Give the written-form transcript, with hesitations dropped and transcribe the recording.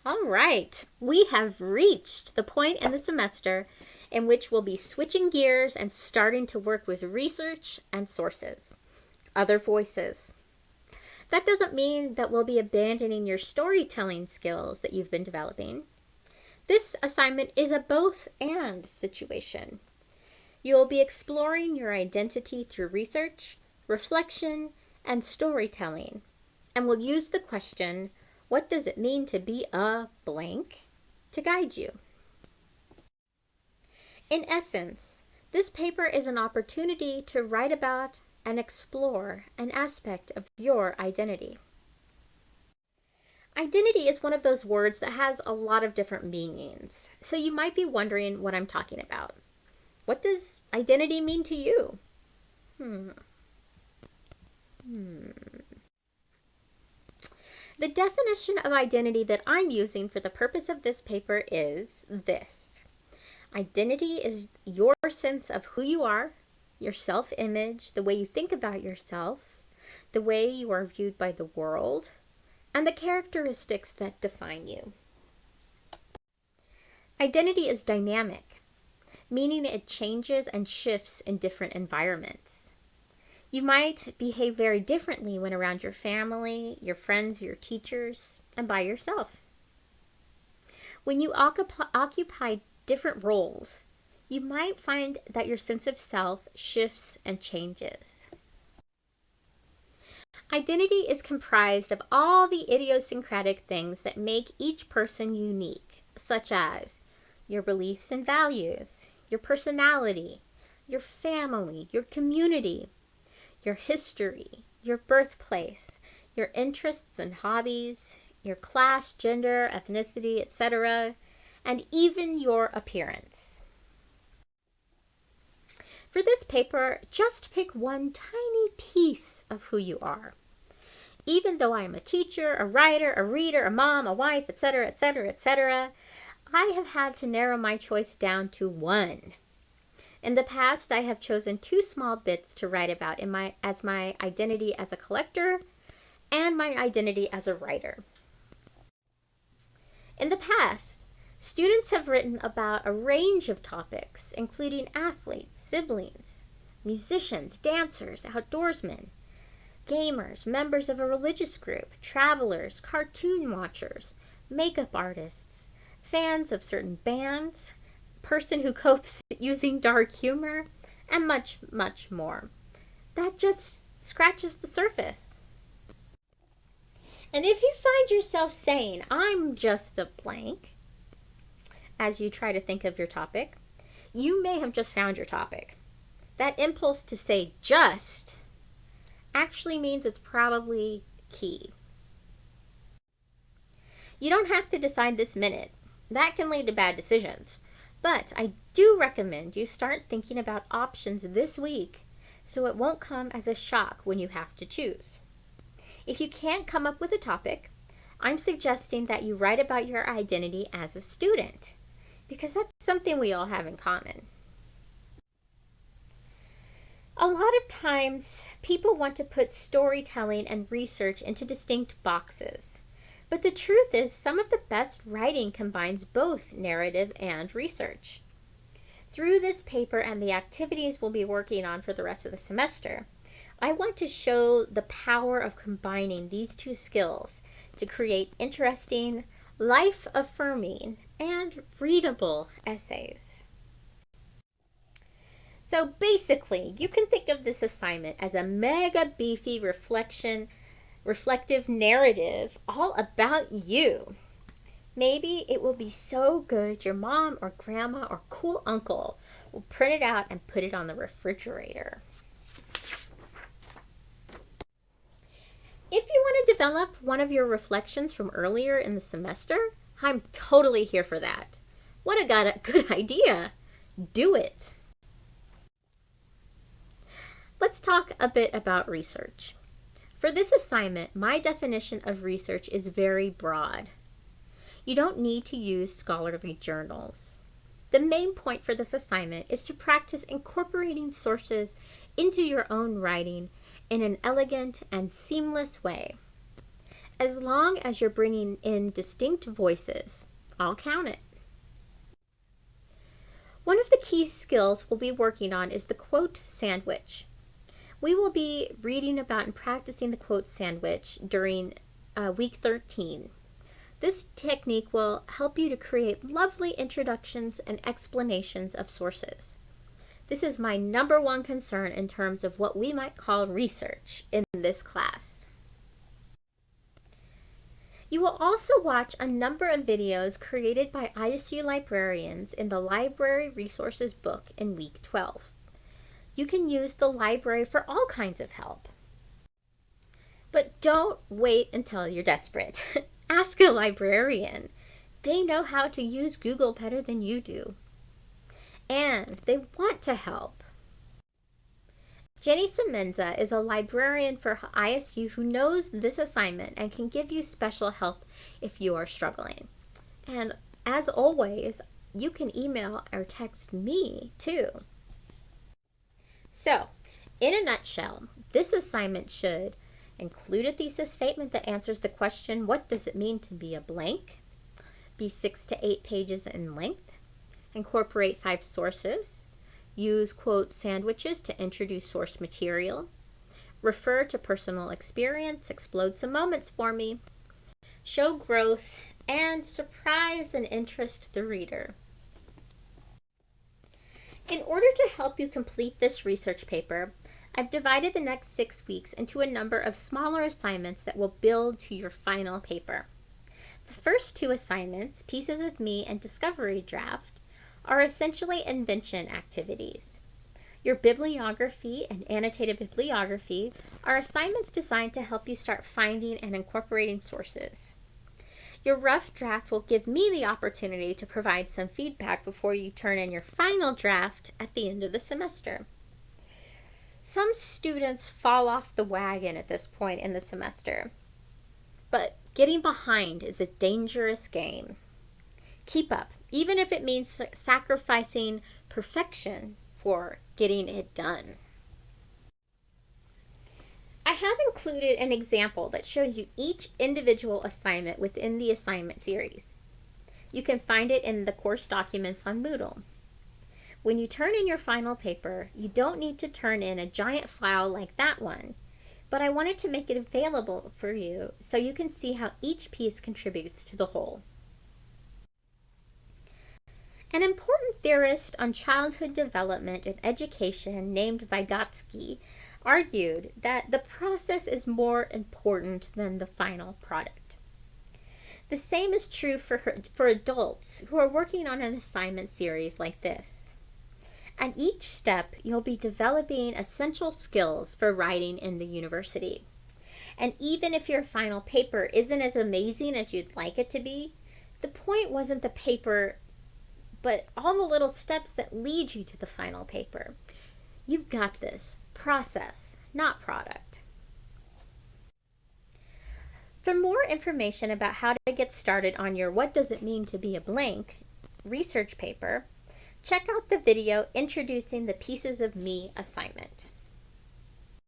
All right, we have reached the point in the semester in which we'll be switching gears and starting to work with research and sources, other voices. That doesn't mean that we'll be abandoning your storytelling skills that you've been developing. This assignment is a both and situation. You'll be exploring your identity through research, reflection, and storytelling, and we'll use the question, what does it mean to be a blank, to guide you. In essence, this paper is an opportunity to write about and explore an aspect of your identity. Identity is one of those words that has a lot of different meanings, so you might be wondering what I'm talking about. What does identity mean to you? The definition of identity that I'm using for the purpose of this paper is this. Identity is your sense of who you are, your self-image, the way you think about yourself, the way you are viewed by the world, and the characteristics that define you. Identity is dynamic, meaning it changes and shifts in different environments. You might behave very differently when around your family, your friends, your teachers, and by yourself. When you occupy different roles, you might find that your sense of self shifts and changes. Identity is comprised of all the idiosyncratic things that make each person unique, such as your beliefs and values, your personality, your family, your community, your history, your birthplace, your interests and hobbies, your class, gender, ethnicity, etc., and even your appearance. For this paper, just pick one tiny piece of who you are. Even though I am a teacher, a writer, a reader, a mom, a wife, etc., etc., etc., I have had to narrow my choice down to one. In the past, I have chosen two small bits to write about as my identity as a collector and my identity as a writer. In the past, students have written about a range of topics, including athletes, siblings, musicians, dancers, outdoorsmen, gamers, members of a religious group, travelers, cartoon watchers, makeup artists, fans of certain bands, person who copes using dark humor, and much, much more. That just scratches the surface. And if you find yourself saying, I'm just a blank, as you try to think of your topic, you may have just found your topic. That impulse to say just actually means it's probably key. You don't have to decide this minute. That can lead to bad decisions. But I do recommend you start thinking about options this week so it won't come as a shock when you have to choose. If you can't come up with a topic, I'm suggesting that you write about your identity as a student, because that's something we all have in common. A lot of times, people want to put storytelling and research into distinct boxes. But the truth is, some of the best writing combines both narrative and research. Through this paper and the activities we'll be working on for the rest of the semester, I want to show the power of combining these two skills to create interesting, life-affirming, and readable essays. So basically, you can think of this assignment as a mega beefy reflective narrative all about you. Maybe it will be so good your mom or grandma or cool uncle will print it out and put it on the refrigerator. If you want to develop one of your reflections from earlier in the semester, I'm totally here for that. What a good idea. Do it. Let's talk a bit about research. For this assignment, my definition of research is very broad. You don't need to use scholarly journals. The main point for this assignment is to practice incorporating sources into your own writing in an elegant and seamless way. As long as you're bringing in distinct voices, I'll count it. One of the key skills we'll be working on is the quote sandwich. We will be reading about and practicing the quote sandwich during week 13. This technique will help you to create lovely introductions and explanations of sources. This is my number one concern in terms of what we might call research in this class. You will also watch a number of videos created by ISU librarians in the Library Resources book in week 12. You can use the library for all kinds of help. But don't wait until you're desperate. Ask a librarian. They know how to use Google better than you do. And they want to help. Jenny Semenza is a librarian for ISU who knows this assignment and can give you special help if you are struggling. And as always, you can email or text me too. So, in a nutshell, this assignment should include a thesis statement that answers the question, what does it mean to be a blank? Be 6 to 8 pages in length. Incorporate 5 sources. Use quote sandwiches to introduce source material. Refer to personal experience. Explode some moments for me. Show growth and surprise and interest the reader. In order to help you complete this research paper, I've divided the next 6 weeks into a number of smaller assignments that will build to your final paper. The first 2 assignments, Pieces of Me and Discovery Draft, are essentially invention activities. Your bibliography and annotated bibliography are assignments designed to help you start finding and incorporating sources. Your rough draft will give me the opportunity to provide some feedback before you turn in your final draft at the end of the semester. Some students fall off the wagon at this point in the semester, but getting behind is a dangerous game. Keep up, even if it means sacrificing perfection for getting it done. I have included an example that shows you each individual assignment within the assignment series. You can find it in the course documents on Moodle. When you turn in your final paper, you don't need to turn in a giant file like that one, but I wanted to make it available for you so you can see how each piece contributes to the whole. An important theorist on childhood development and education named Vygotsky argued that the process is more important than the final product. The same is true for adults who are working on an assignment series like this. At each step, you'll be developing essential skills for writing in the university. And even if your final paper isn't as amazing as you'd like it to be, the point wasn't the paper, but all the little steps that lead you to the final paper. You've got this. Process, not product. For more information about how to get started on your What Does It Mean to Be a Blank research paper, check out the video introducing the Pieces of Me assignment.